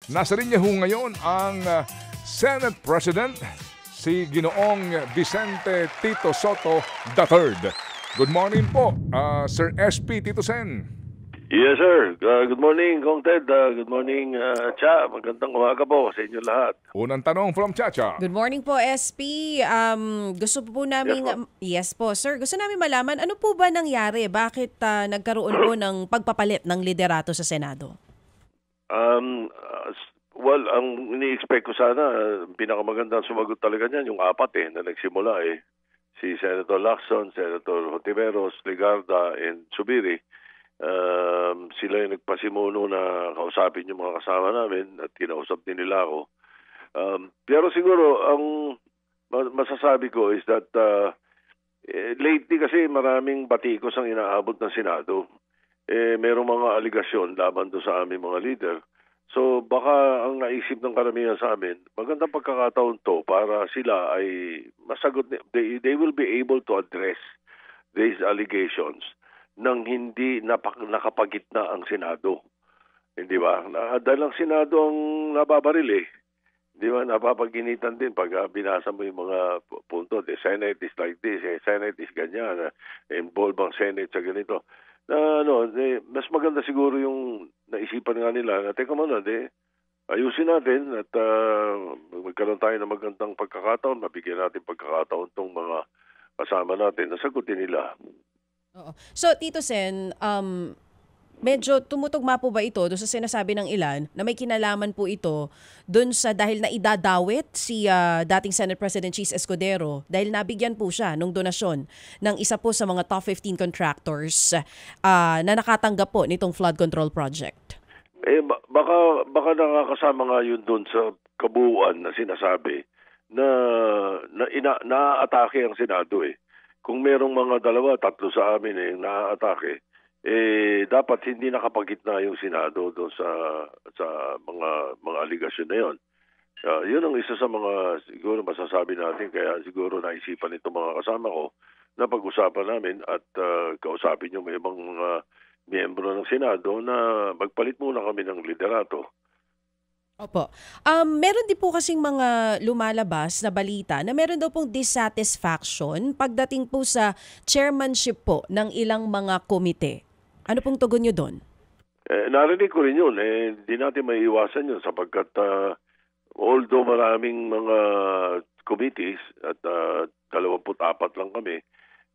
Nasa linya ho ngayon ang Senate President, si Ginoong Vicente Tito Sotto III. Good morning po, Sir SP Tito Sen. Yes, sir. Good morning, Kong Ted. Good morning, Cha. Magandang umaga po sa inyo lahat. Unang tanong from Chacha. Good morning po, SP. Gusto po namin... Yes po, sir. Gusto namin malaman, ano po ba nangyari? Bakit nagkaroon po ng pagpapalit ng liderato sa Senado? Well, ang ini-expect ko sana, pinakamagandang sumagot talaga niyan, yung apat na nagsimula Si Senator Lacson, Senator Hontiveros, Legarda, and Subiri. Sila yung nagpasimuno na kausapin yung mga kasama namin at kinausap din nila ako. Pero siguro, ang masasabi ko is that lately kasi maraming batikos ang inaabot ng Senado. Merong mga aligasyon laban doon sa aming mga leader. So baka ang naisip ng karamihan sa amin, magandang pagkakataon to para sila ay masagot, they will be able to address these allegations nang hindi nakapagitna ang Senado. Hindi ba? Dahil ang Senado ang nababaril Di ba? Napapaginitan din pag binasa mo yung mga punto. The Senate is like this, Senate is ganyan, involved ang Senate sa ganito. Mas maganda siguro yung naisipan nga nila na teka muna, ayusin natin at magkaroon tayo ng magandang pagkakataon, mabigyan natin pagkakataon tong mga kasama natin na sagutin nila. Oo. So, Tito Sen, medyo tumutugma po ba ito doon sa sinasabi ng ilan na may kinalaman po ito doon sa dahil na idadawit si dating Senate President Cheese Escudero dahil nabigyan po siya ng donasyon ng isa po sa mga top 15 contractors na nakatanggap po nitong flood control project? Baka nakakasama nga yun doon sa kabuuan na sinasabi na na-atake ang Senado Kung merong mga dalawa, tatlo sa amin na-atake, dapat hindi nakapagitna yung Senado doon sa mga aligasyon na yon. Yun ang isa sa mga siguro masasabi natin, kaya siguro naisipan itong mga kasama ko na pag-usapan namin at kausapin yung ibang mga miyembro ng Senado na magpalit muna kami ng liderato. Opo. Meron din po kasing mga lumalabas na balita na meron daw pong dissatisfaction pagdating po sa chairmanship po ng ilang mga komite. Ano pong tugon nyo doon? Narinig ko rin yun. Hindi natin maiiwasan yun sapagkat although maraming mga committees at 24 lang kami,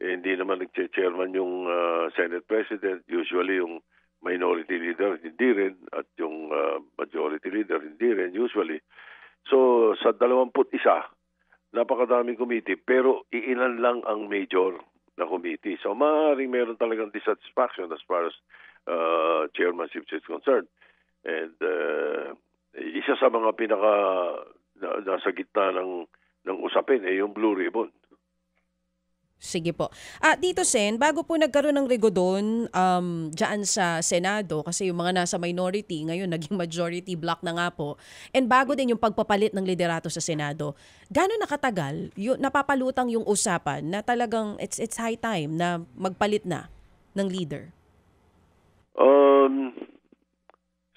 hindi naman nag-chairman yung Senate President. Usually yung minority leader hindi rin at yung majority leader hindi rin usually. So sa 21, napakadaming committee pero iilan lang ang major na committee. So maaaring meron talagang dissatisfaction as far as chairmanship is concerned. And isa sa mga pinaka nasa gitna ng usapin yung Blue Ribbon. Sige po. Dito Sen, bago po nagkaroon ng regodon dyan sa Senado, kasi yung mga nasa minority, ngayon naging majority block na nga po, and bago din yung pagpapalit ng liderato sa Senado, gano'n nakatagal napapalutang yung usapan na talagang it's high time na magpalit na ng leader?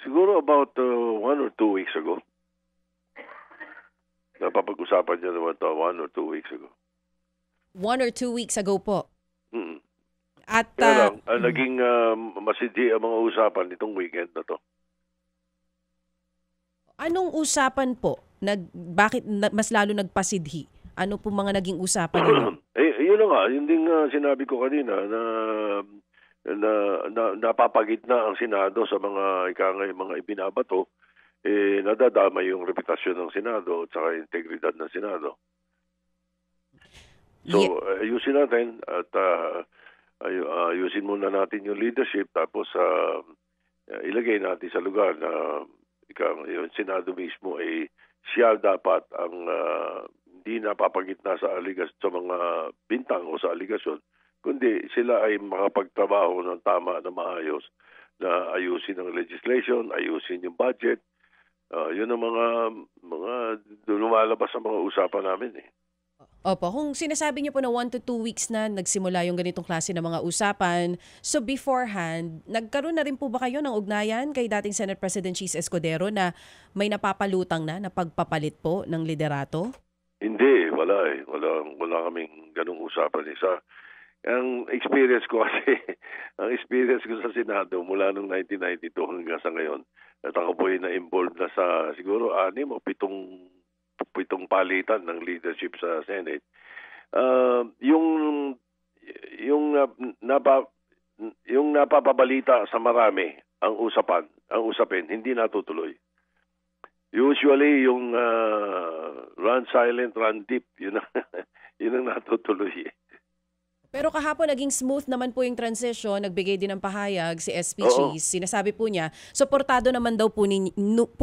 Siguro about 1 or 2 weeks ago. Napapag-usapan niya naman 1 or 2 weeks ago. 1 or 2 weeks ago po. Mm-hmm. At naging masidhi ang mga usapan nitong weekend na to. Anong usapan po? Bakit mas lalo nagpasidhi? Ano po mga naging usapan ninyo? Yun na nga, yun din sinabi ko kanina na napapagitna ang Senado sa mga ibinabato, nadadama yung reputasyon ng Senado at saka integridad ng Senado. So, ayusin natin at ayusin muna natin yung leadership tapos ilagay natin sa lugar na yung Senado mismo siya dapat ang hindi napapagitna sa mga bintang o sa aligasyon, kundi sila ay makapagtrabaho ng tama na maayos na ayusin ang legislation, ayusin yung budget. Yun ang mga lumalabas sa mga usapan namin Opo, kung sinasabi niyo po na 1 to 2 weeks na nagsimula yung ganitong klase ng mga usapan, so beforehand, nagkaroon na rin po ba kayo ng ugnayan kay dating Senate President Cheese Escudero na may napapalutang na pagpapalit po ng liderato? Hindi, wala eh. Wala kaming ganung usapan. Ang experience ko kasi, ang experience ko sa Senado mula noong 1992 hanggang sa ngayon, at ako po ay na-involved na sa siguro 6 o 7 palitan ng leadership sa Senate. Yung napapabalita sa marami ang usapin hindi natutuloy. Usually yung run silent, run deep, yun ang natutuloy. Pero kahapon naging smooth naman po yung transition, nagbigay din ng pahayag si SP Oo. Cheese. Sinasabi po niya, suportado naman daw po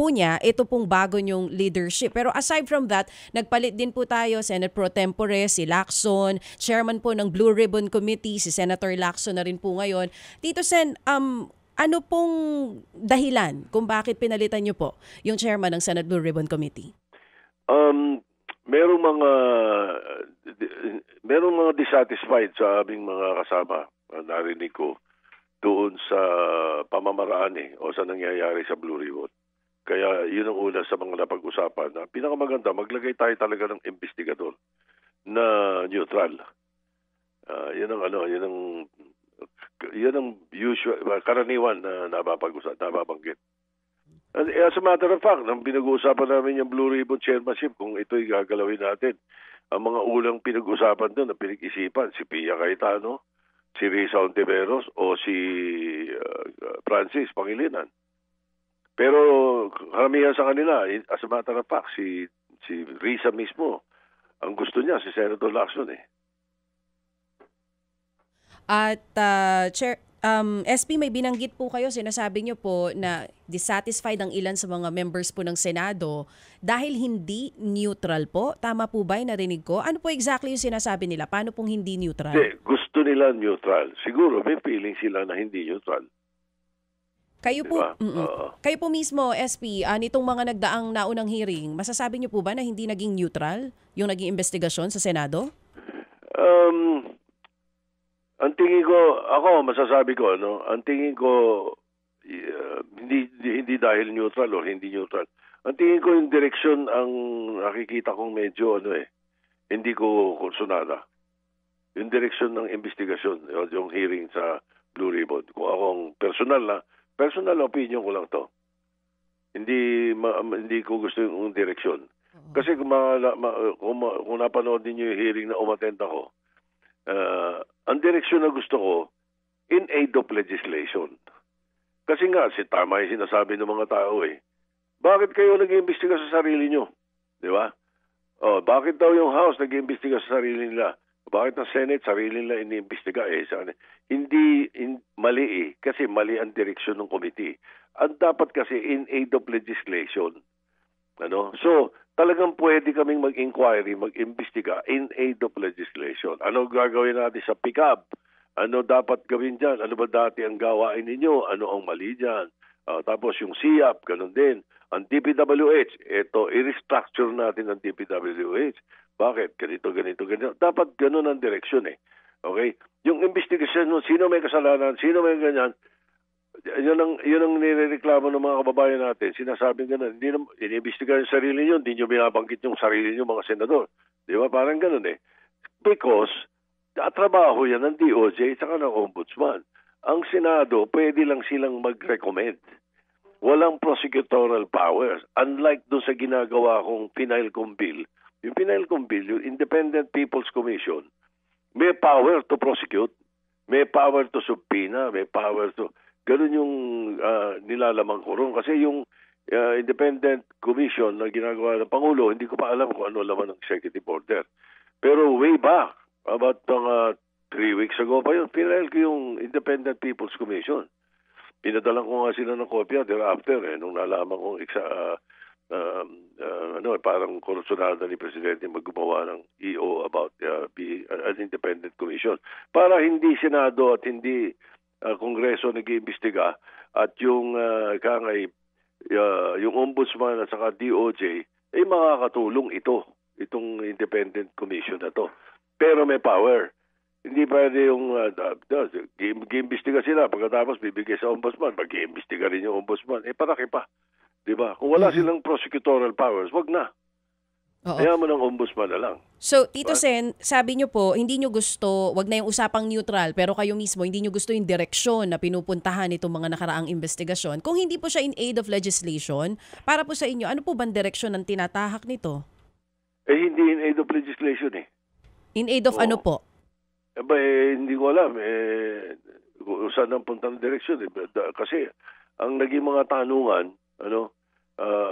niya ito pong bago niyong leadership. Pero aside from that, nagpalit din po tayo, Senate Pro Tempore, si Lacson, chairman po ng Blue Ribbon Committee, si Senator Lacson na rin po ngayon. Tito Sen, ano pong dahilan kung bakit pinalitan niyo po yung chairman ng Senate Blue Ribbon Committee? Merong mga dissatisfied sa aming mga kasama, narinig ko, doon sa pamamaraan o sa nangyayari sa Blue Ribbon. Kaya yun ang una sa mga napag-usapan na pinakamaganda, maglagay tayo talaga ng investigador na neutral. Yun ang usual, karaniwan na nababanggit. As a matter of fact, nang pinag-uusapan namin yung Blue Ribbon Chairmanship, kung ito'y gagalawin natin, ang mga ulang pinag-usapan doon na pinag-isipan, si Pia Cayetano, si Risa Ontiveros, o si Francis Pangilinan. Pero karamihan sa kanila, as a matter of fact, si Risa mismo, ang gusto niya, si Senator Lacson eh. At Chair, SP, may binanggit po kayo, sinasabi niyo po na dissatisfied ang ilan sa mga members po ng Senado dahil hindi neutral po. Tama po ba yung narinig ko? Ano po exactly yung sinasabi nila? Paano pong hindi neutral? Gusto nila neutral. Siguro may feeling sila na hindi neutral. Kayo po, diba? Kayo po mismo, SP, nitong mga nagdaang naunang hearing, masasabi niyo po ba na hindi naging neutral yung naging investigasyon sa Senado? Ang tingin ko, ang tingin ko, hindi dahil neutral o hindi neutral. Ang tingin ko yung direksyon ang nakikita kong medyo hindi ko kursunada. Yung direksyon ng investigasyon, yung hearing sa Blue Ribbon. Kung akong personal opinion ko lang to. Hindi ko gusto yung direksyon. Kasi kung napanood niyo yung hearing na umattend ako, ang direksyon na gusto ko, in aid of legislation. Kasi nga, tama yung sinasabi ng mga tao eh. Bakit kayo nag-iimbestiga sa sarili nyo? Di ba? Bakit daw yung House nag-iimbestiga sa sarili nila? Bakit ang Senate sarili nila iniimbestiga eh? Mali eh. Kasi mali ang direksyon ng committee. Ang dapat kasi in aid of legislation. So, talagang pwede kaming mag-inquiry, mag-imbestiga in aid of legislation. Ano gagawin natin sa pick-up? Ano dapat gawin dyan? Ano ba dati ang gawain ninyo? Ano ang mali dyan? Tapos yung SIAP, ganun din. Ang DPWH, i-restructure natin ang DPWH. Bakit? Ganito. Dapat ganun ang direksyon eh. Okay? Yung investigation, sino may kasalanan, sino may ganyan, yun ang nirereklamo ng mga kababayan natin. Sinasabing gano'n, hindi iniimbestiga yung sarili nyo, hindi nyo binabanggit yung sarili nyo mga senador. Di ba? Parang gano'n eh. Because, trabaho yan ng DOJ at saka ng Ombudsman. Ang Senado, pwede lang silang mag-recommend. Walang prosecutorial powers. Unlike doon sa ginagawa kong Pinail Kong Bill, yung Pinail Kong Bill, yung Independent People's Commission, may power to prosecute, may power to subpoena, may power to... Ganun yung nilalaman ko ron. Kasi yung Independent Commission na ginagawa ng Pangulo, hindi ko pa alam kung ano laman ng executive order. Pero way back, about 3 weeks ago pa yun, pinail ko yung Independent People's Commission. Pinadalan ko nga sila ng kopya thereafter nung nalaman kong parang korupsjonada ni Presidente maggumawa ng EO about an independent commission. Para hindi Senado at hindi Kongreso nag-iimbestiga at yung yung Ombudsman at saka DOJ ay makakatulong ito itong independent commission na to. Pero may power. Hindi pwede yung gi-imbestiga sila pagkatapos bibigay sa ombudsman, mag-iimbestiga rin yung ombudsman. Paraki pa. Di ba? Kung wala silang prosecutorial powers, wag na. Oo. Kaya mo ng ombudsman na lang. So, Tito Sen, sabi niyo po, hindi niyo gusto, wag na yung usapang neutral, pero kayo mismo, hindi niyo gusto yung direksyon na pinupuntahan itong mga nakaraang investigasyon. Kung hindi po siya in aid of legislation, para po sa inyo, ano po bang direksyon ng tinatahak nito? Hindi in aid of legislation eh. In aid of ano po? Hindi ko alam. Kung saan ang punta ng direksyon. Kasi, ang naging mga tanungan,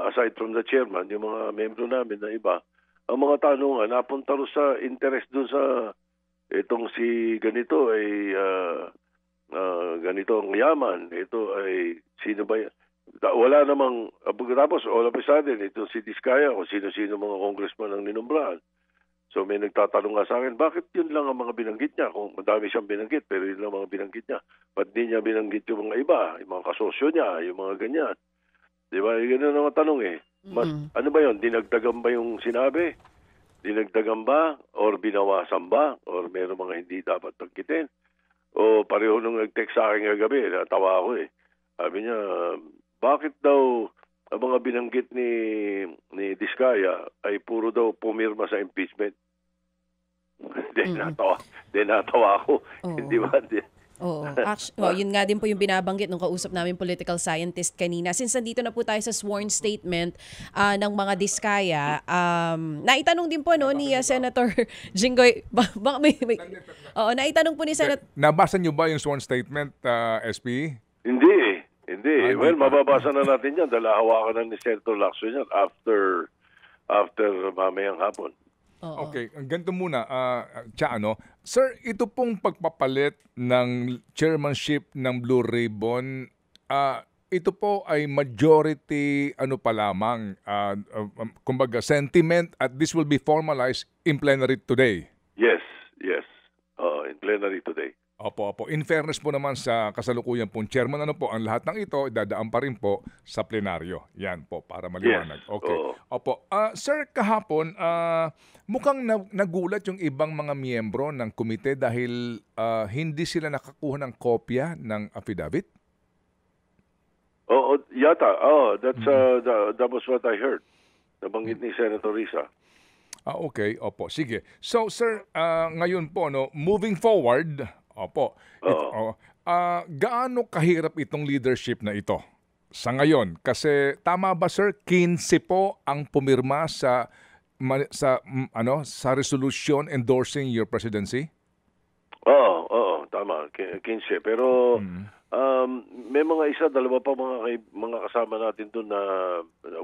aside from the chairman, yung mga membro namin na iba, ang mga tanungan napunta rin sa interest dun sa itong si ganito ay ganito ang yaman, ito ay sino ba yan? Wala namang pagkatapos all of a sudden ito si Diskaya o sino-sino mga congressman ang ninumbrahan. So may nagtatanong nga sa akin, bakit yun lang ang mga binanggit niya? Kung madami siyang binanggit, pero yun lang mga binanggit niya. Ba't di niya binanggit yung mga iba, yung mga kasosyo niya, yung mga ganyan? Di ba? Ganun ang tanong eh. Mas, ano ba yun? Dinagdagan ba yung sinabi? Dinagdagan ba? Or binawasan ba? Or meron mga hindi dapat tagkitin? O pareho nung nag-text sa akin kagabi, natawa ako eh. Sabi niya, bakit daw ang mga binanggit ni Diskaya ay puro daw pumirma sa impeachment? Natawa ako. Hindi ba? Oo. Actually, yun nga din po yung binabanggit nung kausap namin political scientist kanina. Since nandito na po tayo sa sworn statement ng mga Diskaya, naitanong din po ni Senator Jinggoy, naitanong po ni Senator... Nabasa niyo ba yung sworn statement, SP? Hindi. Well, mababasa na natin yan dahil hawakan na ni Senator Lacson yan after mamayang hapon. Okay, ganito muna, Sir, ito pong pagpapalit ng chairmanship ng Blue Ribbon, ito po ay majority pa lamang, kumbaga sentiment, at this will be formalized in plenary today. Yes. In plenary today. Opo. In fairness po naman sa kasalukuyan pong chairman, ang lahat ng ito, dadaan pa rin po sa plenaryo. Yan po, para maliwanag. Yes. Okay. Opo. Sir, kahapon, mukhang nagulat yung ibang mga miyembro ng komite dahil hindi sila nakakuha ng kopya ng affidavit? Yata. That was what I heard. Nabanggit ni Senator Risa. Okay. Opo. Sige. So, sir, ngayon po, moving forward... gaano kahirap itong leadership na ito sa ngayon? Kasi tama ba, sir, 15 po ang pumirma sa resolution endorsing your presidency? Oo, tama, 15. Pero may mga isa, dalawa pa mga kasama natin doon na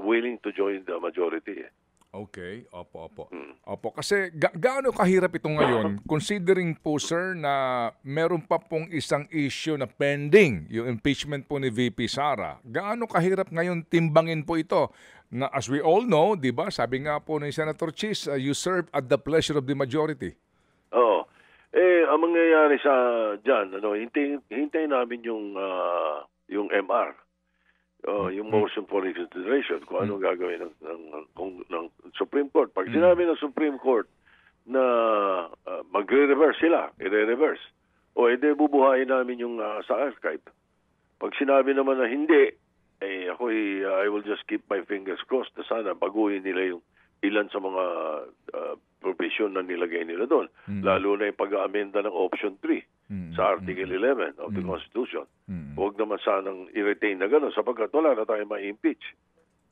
willing to join the majority. Okay, opo. Kasi gaano kahirap ito ngayon considering po, sir, na meron pa pong isang issue na pending, yung impeachment po ni VP Sara. Gaano kahirap ngayon timbangin po ito? Na as we all know, 'di ba? Sabi nga po ni Senator Chis, you serve at the pleasure of the majority. Oo. Ang mangyayari sa diyan, hintayin namin yung MR. Yung motion for reconsideration, kung ano gagawin ng Supreme Court. Pag sinabi ng Supreme Court na magre-reverse sila, i-reverse, edi bubuhayin namin yung sa archive. Pag sinabi naman na hindi, I will just keep my fingers crossed na sana baguhin nila yung ilan sa mga provision na nilagay nila doon. Lalo na yung pag-aamenda ng Option 3 sa Article 11 of the Constitution. Huwag naman sanang i-retain na gano'n sapagkat wala na tayong ma-impeach.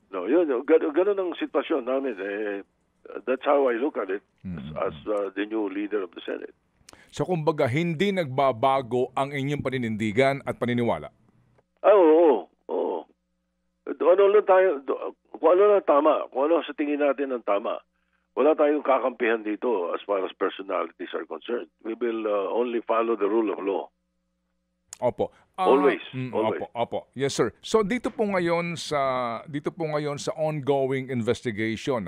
Gano'n ang sitwasyon namin. That's how I look at it as the new leader of the Senate. So kumbaga, hindi nagbabago ang inyong paninindigan at paniniwala? Oo. Kung ano lang tama, kung ano sa tingin natin ang tama. Wala tayong kakampihan dito as far as personalities are concerned. We will only follow the rule of law. Opo. Always. Opo. Yes, sir. So dito po ngayon sa ongoing investigation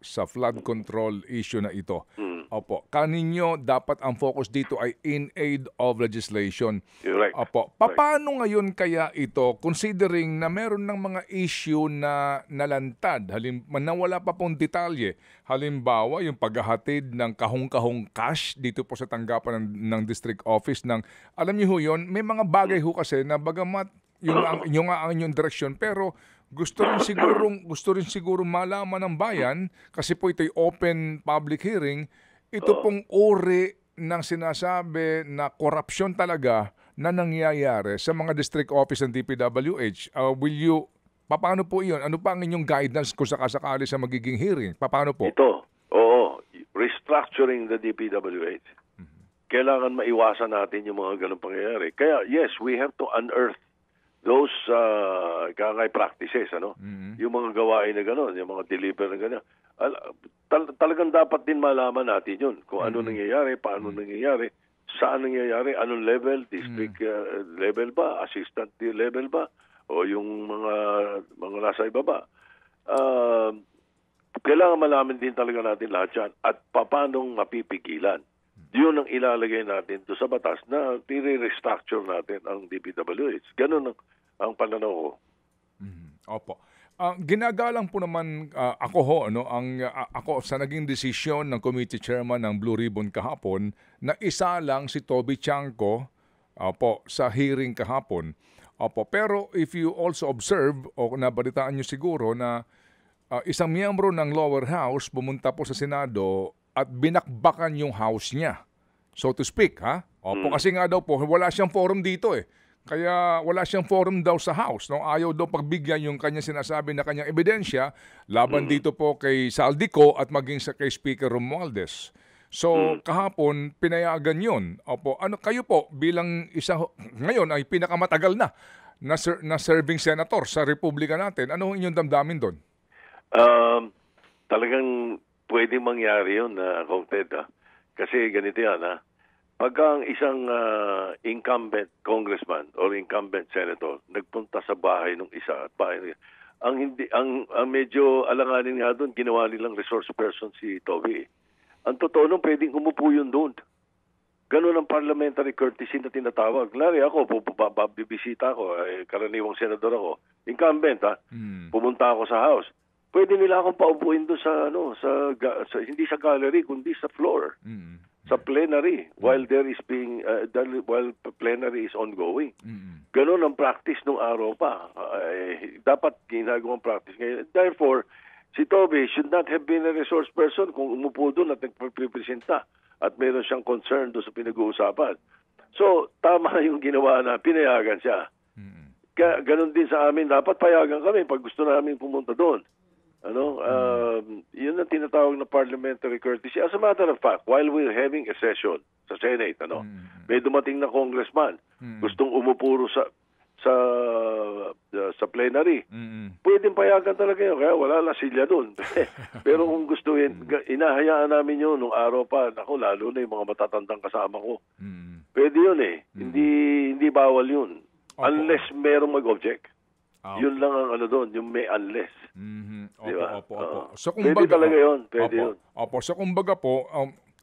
sa flood control issue na ito. Opo. Kaninyo, dapat ang focus dito ay in aid of legislation. You're right. Opo. Paano ngayon kaya ito, considering na meron ng mga issue na nalantad, na wala pa pong detalye? Halimbawa, yung paghahatid ng kahong-kahong cash dito po sa tanggapan ng district office ng, alam niyo ho yun, may mga bagay ho kasi na bagamat yung nga ang inyong direksyon, pero gusto rin siguro malaman ng bayan, kasi po ito'y open public hearing, ito pong uri ng sinasabi na korupsyon talaga na nangyayari sa mga district office ng DPWH. Paano po iyon? Ano pa ang inyong guidance kung sakasakali sa magiging hearing? Paano po? Ito, restructuring the DPWH. Kailangan maiwasan natin yung mga ganong pangyayari. Kaya, yes, we have to unearth those practices, yung mga gawain na gano'n, yung mga deliver na gano'n. Talagang dapat din malaman natin yun, kung ano nangyayari, paano nangyayari, saan nangyayari, anong level, district level ba, assistant level ba, o yung mga nasa ibaba. Kailangan malaman din talaga natin lahat yan at paano mapipigilan. Yun ang ilalagay natin doon sa batas na i-restructure natin ang DPWH. Ganun ang pananaw ko. Opo. Ginagalang po naman ako ako sa naging desisyon ng committee chairman ng Blue Ribbon kahapon na isa lang si Toby Chanco sa hearing kahapon. Opo, pero if you also observe o nabalitaan niyo siguro na isang miyembro ng lower house pumunta po sa Senado at binakbakan yung house niya, so to speak, ha? Opo, kasi nga daw po, wala siyang forum dito eh. Kaya wala siyang forum daw sa house. No? Ayaw daw pagbigyan yung kanyang sinasabi na kanyang ebidensya laban dito po kay Saldico at maging kay Speaker Romualdez. So kahapon, pinayagan yun. Opo, kayo po bilang ngayon ay pinakamatagal na serving senator sa Republika natin. Ano ang inyong damdamin doon? Talagang pwedeng mangyari yun, Kong Ted. Kasi ganito yan, pagka ang isang incumbent congressman or incumbent senator nagpunta sa bahay ng isa at bahay ang medyo alanganin nga doon, ginawa nilang resource person si Toby. Ang totoo nung pwedeng umupo yun doon. Ganun ang parliamentary courtesy na tinatawag. Lari ako, bibisita ako, karaniwang senador ako, incumbent pumunta ako sa house. Pwede nila akong paupuin doon sa hindi sa gallery kundi sa floor. Sa plenary while plenary is ongoing. Ganun ang practice nung araw pa. Dapat ginagawang practice ngayon. Therefore, si Toby should not have been a resource person kung umupo doon at nagpapresenta at meron siyang concern doon sa pinag-uusapan. So, tama yung ginawa na pinayagan siya. Kaya ganun din sa amin, dapat payagan kami pag gusto namin pumunta doon. Yun ang tinatawag na parliamentary courtesy. As a matter of fact, while we're having a session sa Senate, may dumating na congressman, gustong umupuro sa plenary. Pwedeng payagan talaga yun, kaya wala na silya doon. Pero kung gustuhin, inahayaan namin yun nung araw pa, lalo na yung mga matatandang kasama ko. Pwede yun eh. Hindi bawal yun. Unless merong mag-object. Yun lang ang doon, yung may unless. Diba? Opo. So, pwede talaga yun. Pwede yun. Opo. So, kumbaga po,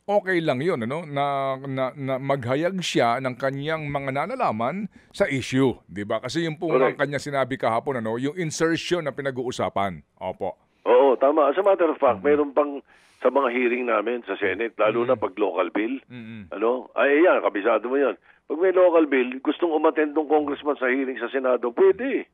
okay lang yun, na maghayag siya ng kanyang mga nalalaman sa issue. Diba? Kasi yung po ang kanya sinabi kahapon, yung insertion na pinag-uusapan. Opo. Oo, tama. As a matter of fact, mayroon pang sa mga hearing namin sa Senate, lalo na pag local bill. Yan, kabisado mo yan. Pag may local bill, gustong umattend ng congressman sa hearing sa Senado, pwede.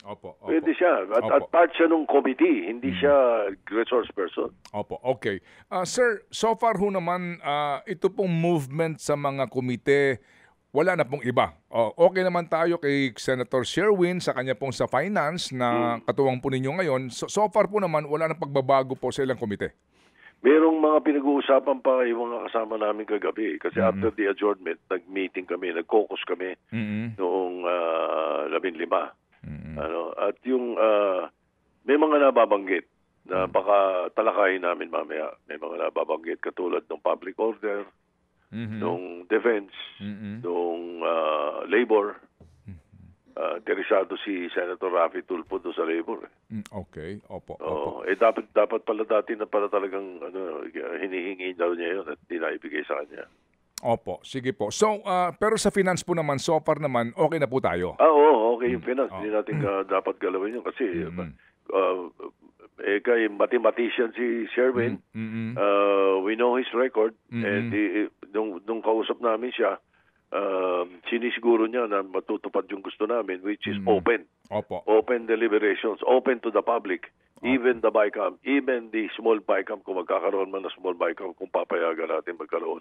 Opo. Pwede siya. At part siya ng committee, hindi siya resource person. Opo, okay. Sir, so far ho naman, ito pong movement sa mga komite, wala na pong iba. Okay naman tayo kay Senator Sherwin sa kanya pong sa finance na katuwang po ninyo ngayon. So far po naman, wala na pagbabago po sa ilang komite. Merong mga pinag-uusapan pa yung mga kasama namin kagabi. Kasi after the adjournment, nag-meeting kami, nag-caucus kami noong 15. At yung may mga nababanggit na baka talakayin namin mamaya. May mga nababanggit katulad ng public order, ng defense, ng labor. interesado si Senator Raffy Tulfo doon sa labor. Okay, opo. Dapat pala dati na pala talagang hinihingi daw niya yun at di naibigay sa kanya. Opo, sige po. So, pero sa finance po naman, so far naman, okay na po tayo. Oo, okay yung finance. Hindi natin dapat galawin yun kasi kay mathematician si Sherwin, we know his record, and nung kausap namin siya, sinisiguro niya na matutupad yung gusto namin, which is open. Opo. Open deliberations, open to the public, even the BICAM, even the small BICAM, kung magkakaroon man na small BICAM, kung papayagan natin magkaroon.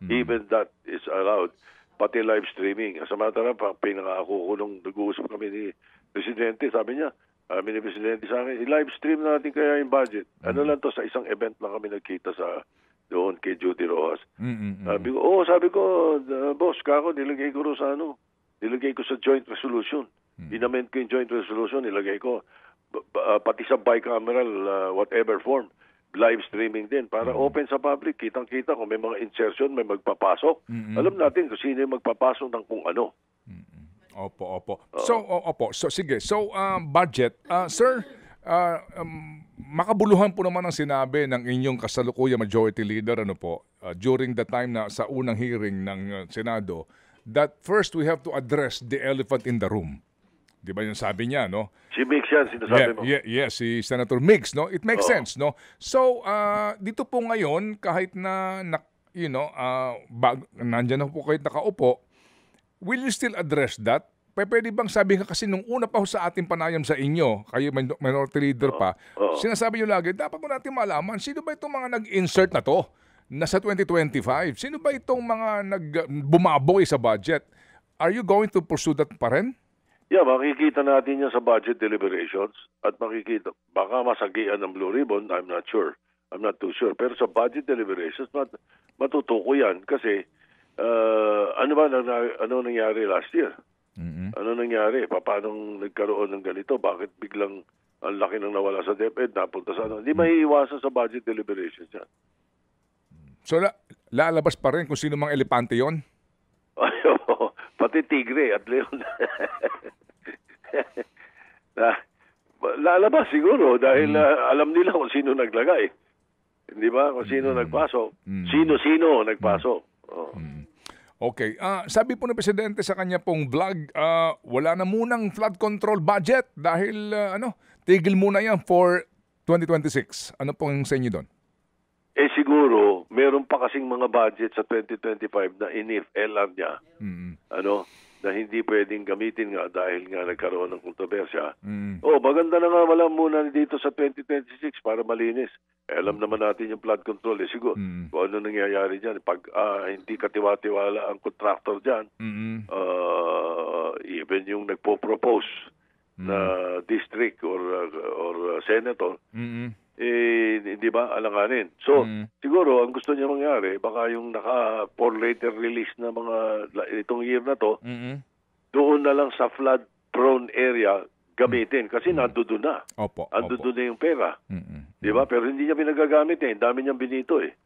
Even that is allowed, pati live streaming. Sa matara, pinangako ko nung nag-uusap kami ni Presidente, sabi niya, ni Presidente sa akin, i-live stream natin kaya yung budget. Ano lang to, sa isang event lang kami nagkita sa doon kay Judy Rojas. Sabi ko, boss, kako, nilagay ko nilagay ko sa joint resolution. Inamend ko yung joint resolution, nilagay ko, pati sa bicameral, whatever form, live streaming din para open sa public, kitang-kita kung may mga insertion, may magpapasok. Alam natin kung sino yung magpapasok ng kung ano. Opo. So sige. So budget, sir, makabuluhan po naman ang sinabi ng inyong kasalukuyang majority leader during the time na sa unang hearing ng Senado that first we have to address the elephant in the room. Di ba yung sabi niya, no? Si Mix yan, sinasabi mo. Yes, si Senator Mix, no? It makes sense, no? So, dito po ngayon, kahit na nandyan na po kayo nakaupo, will you still address that? Pwede bang sabi ka kasi nung una pa ho sa ating panayam sa inyo, kayo minority leader pa, sinasabi nyo lagi, dapat mo natin malaman, sino ba itong mga nag-insert na to? Na sa 2025? Sino ba itong mga bumaboy sa budget? Are you going to pursue that pa rin? Yeah, makikita natin yan sa budget deliberations at makikita, baka masagian ng Blue Ribbon, I'm not sure. I'm not too sure. Pero sa budget deliberations, matutuko yan kasi ano nangyari last year? Ano nangyari? Paano nagkaroon ng ganito? Bakit biglang ang laki nang nawala sa DepEd, napunta sa ano? Hindi maiiwasan sa budget deliberations yan. So, lalabas pa rin kung sino mang elepante yon? Pati tigre at leon. Lalabas siguro dahil alam nila kung sino naglagay. Hindi ba? Kung sino nagpasok. Sino-sino nagpasok. Okay. Sabi po ng Presidente sa kanya pong vlog, wala na munang flood control budget dahil tigil muna yan for 2026. Ano pong sa inyo doon? Siguro, meron pa kasing mga budget sa 2025 na LR niya. Na hindi pwedeng gamitin nga dahil nga nagkaroon ng kontrobersya. Maganda na nga wala muna dito sa 2026 para malinis. Alam naman natin yung flood control. Siguro, kung ano nangyayari dyan, pag hindi katiwa-tiwala ang contractor dyan, even yung nagpo-propose na district or senator, di ba, alanganin. So, siguro, ang gusto niya mangyari, baka yung for later release na mga itong year na to, doon na lang sa flood-prone area gamitin. Kasi nandoon na. Nandoon na yung pera. Di ba? Pero hindi niya pinagagamit eh. Dami niyang binito eh.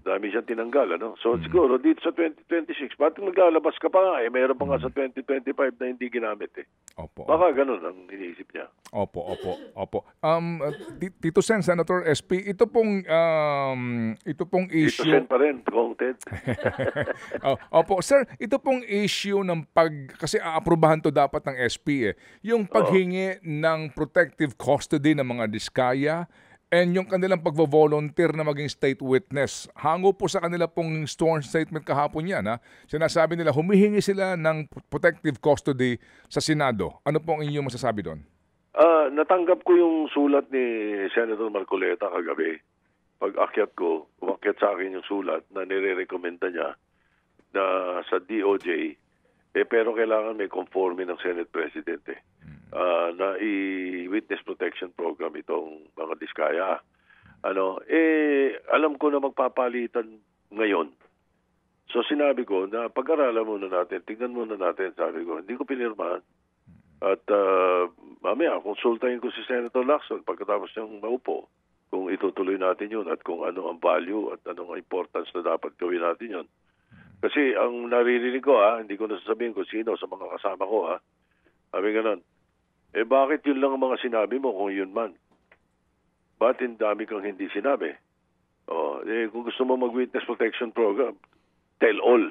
Dami siyang tinanggal. So, siguro, dito sa 2026, bakit maglalabas ka pa nga eh? Mayroon pa nga sa 2025 na hindi ginamit eh. Baka ganun ang iniisip niya. Opo. Tito Sen, Senator SP, ito pong issue... Tito Sen pa rin, Ted. Opo, sir, ito pong issue ng kasi aaprubahan to dapat ng SP eh. Yung paghingi ng protective custody ng mga diskaya and yung kanilang pagvo-volunteer na maging state witness. Hango po sa kanila pong sworn statement kahapon yan. Sinasabi nila humihingi sila ng protective custody sa Senado. Ano pong inyong masasabi doon? Natanggap ko yung sulat ni Senator Marcoleta kagabi. Pag-akyat ko, umakyat sa akin yung sulat na nire-recommenda niya na sa DOJ, pero kailangan may conforme ng Senate President na i-witness protection program itong mga diskaya. Alam ko na magpapalitan ngayon. So sinabi ko na pag-aralan muna natin, tignan muna natin, sabi ko, hindi ko pinirmahan. At mamaya, konsultahin ko si Senator Lacson pagkatapos niyang maupo kung itutuloy natin yun at kung ano ang value at ano ang importance na dapat gawin natin yun. Kasi ang naririnig ko, hindi ko nasasabihin kung sino sa mga kasama ko, Sabi ganun. Bakit yun lang ang mga sinabi mo kung yun man? Ba't dami kang hindi sinabi? Kung gusto mo mag-witness protection program, tell all.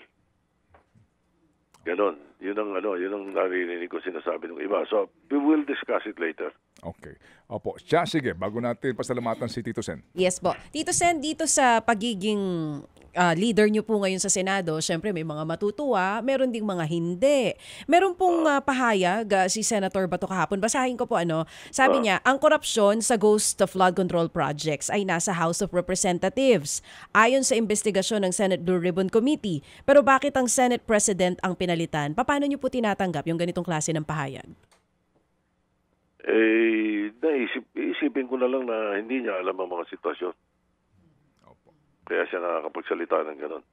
Ganon. Yun ang naririnig ko sinasabi ng iba. So, we will discuss it later. Okay. Opo. Sige, bago natin pasalamatan si Tito Sen. Yes po. Tito Sen, dito sa pagiging leader nyo po ngayon sa Senado, syempre may mga matutuwa, meron ding mga hindi. Meron pong pahayag si Senator Bato kahapon. Basahin ko po sabi niya, ang korupsyon sa ghost flood control projects ay nasa House of Representatives ayon sa investigasyon ng Senate Blue Ribbon Committee. Pero bakit ang Senate President ang pinalitan? Paano niyo po tinatanggap yung ganitong klase ng pahayag? Isipin ko na lang na hindi niya alam ang mga sitwasyon. Kaya siya nakakapagsalita ng gano'n.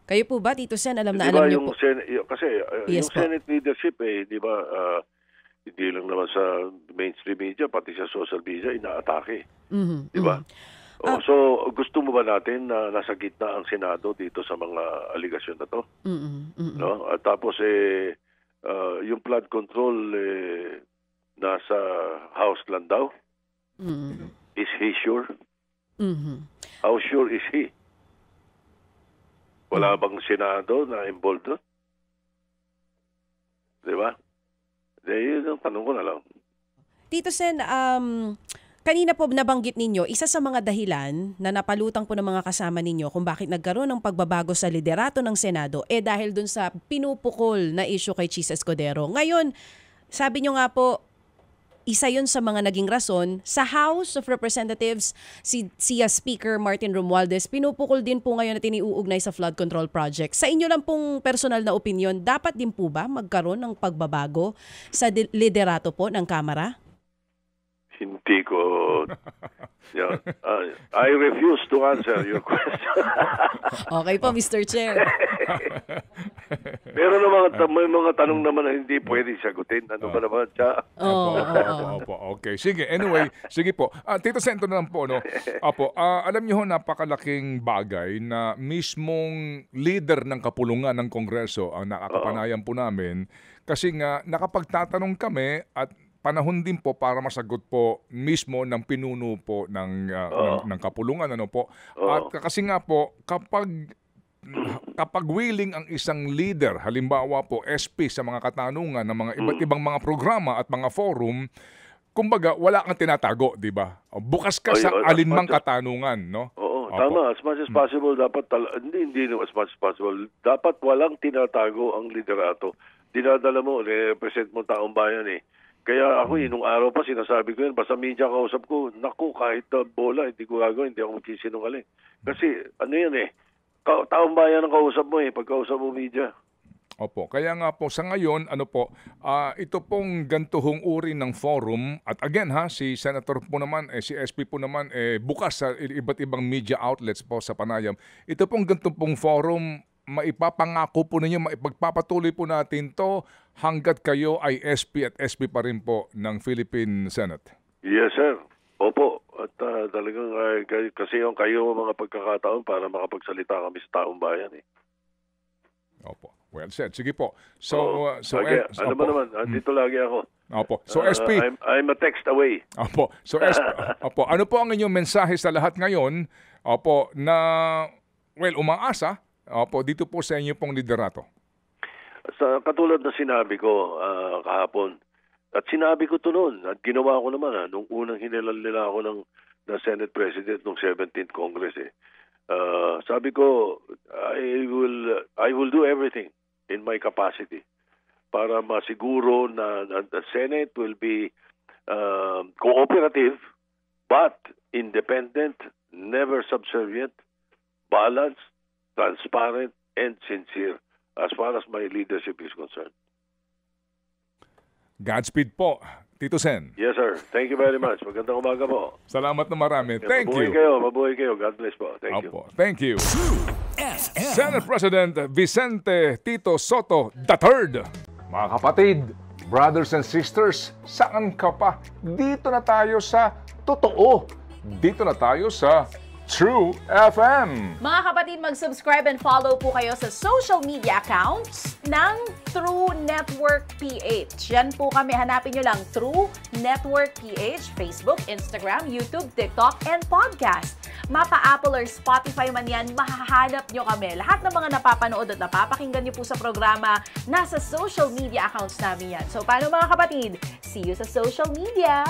Kayo po ba, Tito Sen, alam na diba, alam niyo po? Kasi Yes, yung Senate leadership, di ba, hindi lang naman sa mainstream media, pati sa social media, inaatake. Di ba? So, gusto mo ba natin na nasa gitna ang Senado dito sa mga aligasyon na to? No? At tapos, yung flood control, nasa House lang daw? Is he sure? How sure is he? Wala bang Senado na involved doon? Di ba? Yun ang tanong ko na lang. Tito Sen, kanina po nabanggit ninyo, isa sa mga dahilan na napalutang po ng mga kasama ninyo kung bakit nagkaroon ng pagbabago sa liderato ng Senado dahil dun sa pinupukol na issue kay Chis Escudero. Ngayon, sabi nyo nga po, isa yun sa mga naging rason. Sa House of Representatives, si Speaker Martin Romualdez, pinupukol din po ngayon na tiniuugnay sa flood control project. Sa inyo lang pong personal na opinion, dapat din po ba magkaroon ng pagbabago sa liderato po ng Kamara? Hindi ko... I refuse to answer your question. Okay po, Mr. Chair. Pero may mga tanong naman na hindi pwede sagutin. Ano ba naman siya? Opo. Okay. Sige, anyway. Sige po. Tito Sen, ito na lang po. Opo, alam niyo ho, napakalaking bagay na mismong leader ng kapulungan ng Kongreso ang nakakapanayan po namin. Kasi nga, nakapagtatanong kami at panahon din po para masagot po mismo ng pinuno po ng kapulungan. At kasi nga po, kapag willing ang isang leader, halimbawa po SP sa mga katanungan ng mga iba't ibang mga programa at mga forum, kumbaga wala kang tinatago, di ba? Bukas ka sa alinmang katanungan, no? Oo, tama. As much as possible, dapat hindi as much as possible. Dapat walang tinatago ang liderato. Dinadala mo, represent mo taong bayan eh. Kaya ako, nung araw pa, sinasabi ko yun, basta media kausap ko, naku, kahit bola, hindi ko gagawin, hindi ako magsisinungaling. Kasi, taong bayan ang kausap mo pagkausap mo media. Opo, kaya nga po, sa ngayon, ito pong gantuhong uri ng forum, at again si Senator po naman, si SP po naman, bukas sa iba't ibang media outlets po sa panayam. Ito pong gantuhong forum, maipapangako po ninyo, maipagpapatuloy po natin to hanggat kayo ay SP at SP pa rin po ng Philippine Senate. Yes, sir. Opo. At talagang kasi yung kayo mga pagkakataon para makapagsalita kami sa taong bayan Opo. Well said. Sige po. So ano ba naman? Dito lagi ako. Opo. So SP, I'm a text away. Opo. So SP, opo. Ano po ang inyong mensahe sa lahat ngayon? Opo, na umaasa dito po sa inyo pong liderato. Katulad na sinabi ko kahapon, at sinabi ko ito noon, at ginawa ko naman nung unang hinilal nila ako ng Senate President ng 17th Congress. Sabi ko, I will do everything in my capacity para masiguro na the Senate will be cooperative but independent, never subservient, balanced, transparent, and sincere as far as my leadership is concerned. Godspeed po, Tito Sen. Yes, sir. Thank you very much. Magandang umaga po. Salamat na marami. Thank you. Mabuhay kayo. God bless po. Thank you. Thank you. Senate President Vicente Tito Soto III. Mga kapatid, brothers and sisters, saan ka pa? Dito na tayo sa totoo. Dito na tayo sa True FM. Mga kapatid, mag-subscribe and follow po kayo sa social media accounts ng True Network PH. Yan po kami. Hanapin nyo lang True Network PH, Facebook, Instagram, YouTube, TikTok, and podcast. Mapa Apple or Spotify man yan, mahahanap nyo kami. Lahat ng mga napapanood at napapakinggan nyo po sa programa, nasa social media accounts namin yan. So, paano mga kapatid? See you sa social media!